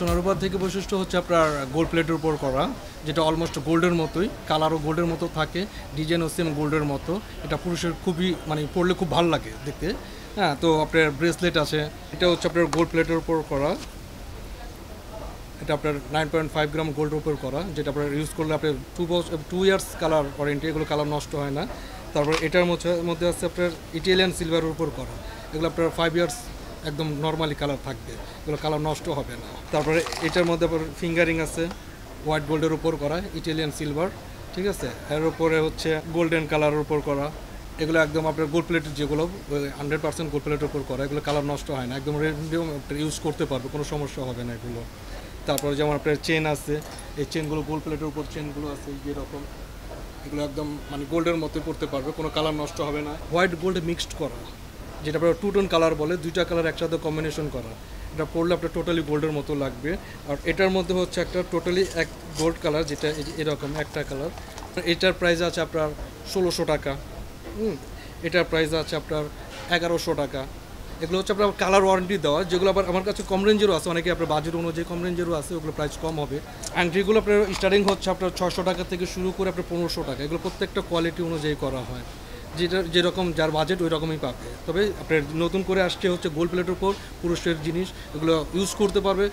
সোনার রূপার থেকে বৈশিষ্ট্য হচ্ছে আপনার গোল্ড প্লেটের উপর করা, যেটা অলমোস্ট গোল্ডের মতোই, কালারও গোল্ডের মতো থাকে, ডিজাইনও সেম গোল্ডের মতো। এটা পুরুষের খুবই মানে পরলে খুব ভালো লাগে দেখতে। হ্যাঁ, তো আপনার ব্রেসলেট আছে, এটা হচ্ছে আপনার গোল্ড প্লেটের উপর করা। এটা আপনার 9.5 গ্রাম গোল্ডের উপর করা, যেটা আপনার ইউজ করলে আপনার 2 ইয়ার্স কালার ওয়ারেন্টি, এগুলো কালার নষ্ট হয় না। তারপর এটার মধ্যে আছে আপনার ইটালিয়ান সিলভারের উপর করা, এগুলো আপনার 5 ইয়ার্স একদম নর্মালি কালার থাকবে, এগুলো কালার নষ্ট হবে না। তারপরে এটার মধ্যে আপনার ফিঙ্গারিং আছে হোয়াইট গোল্ডের উপর করা, ইটালিয়ান সিলভার, ঠিক আছে। এর উপরে হচ্ছে গোল্ডেন কালারের উপর করা, এগুলো একদম আপনার গোল্ড প্লেটের যেগুলো 100% গোল্ড প্লেটের উপর করা, এগুলো কালার নষ্ট হয় না, একদম ইউজ করতে পারবে, কোনো সমস্যা হবে না এগুলো। তারপরে যেমন আপনার চেন আছে, এই চেনগুলো গোল্ড প্লেটের উপর চেনগুলো আছে যেরকম, এগুলো একদম মানে গোল্ডের মতো পড়তে পারবে, কোনো কালার নষ্ট হবে না। হোয়াইট গোল্ড মিক্সড করা, যেটা আপনার 2 টোন কালার বলে, 2টা কালার একসাথে কম্বিনেশন করা, এটা পরলে আপনার টোটালি গোল্ডের মতো লাগবে। আর এটার মধ্যে হচ্ছে একটা টোটালি এক গোল্ড কালার, যেটা এরকম একটা কালার, এটার প্রাইস আছে আপনার 1600 টাকা। এটার প্রাইস আছে আপনার 1100 টাকা। এগুলো হচ্ছে আপনার কালার ওয়ারেন্টি দেওয়া, যেগুলো আবার আমার কাছে কম রেঞ্জেরও আছে, অনেকে আপনার বাজেট অনুযায়ী কম রেঞ্জেরও আছে, ওগুলো প্রাইস কম হবে। আংটিগুলো আপনার স্টার্টিং হচ্ছে আপনার 600 টাকা থেকে শুরু করে আপনার 1500 টাকা, এগুলো প্রত্যেকটা কোয়ালিটি অনুযায়ী করা হয়, যেরকম যার বাজেট ওই রকমই পাবে। তবে আপনার নতুন করে আসছে হচ্ছে গোল্ড প্লেটের উপর পুরুষের জিনিস, এগুলো ইউজ করতে পারবে।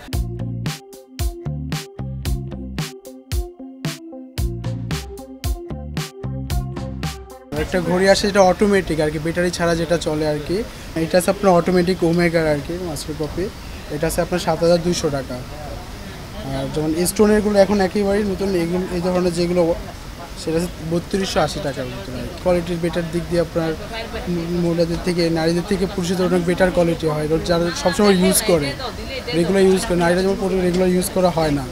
একটা ঘড়ি আসে যেটা অটোমেটিক আর কি, ব্যাটারি ছাড়া যেটা চলে আর কি। এটা আছে আপনার অটোমেটিক ওমেগার আর কি, মাস্টার কপি। এটা আছে আপনার 7200 টাকা। আর যেমন স্টোনেরগুলো এখন একেবারেই নতুন, এগুলো এই ধরনের যেগুলো সেটা 3280 টাকার মতো। কোয়ালিটির বেটার দিক দিয়ে আপনার মহিলাদের থেকে নারীদের থেকে পুরুষদের অনেক বেটার কোয়ালিটি হয়, যারা সবসময় ইউজ করে, রেগুলার ইউজ করে। নারীরা যেমন রেগুলার ইউজ করা হয় না।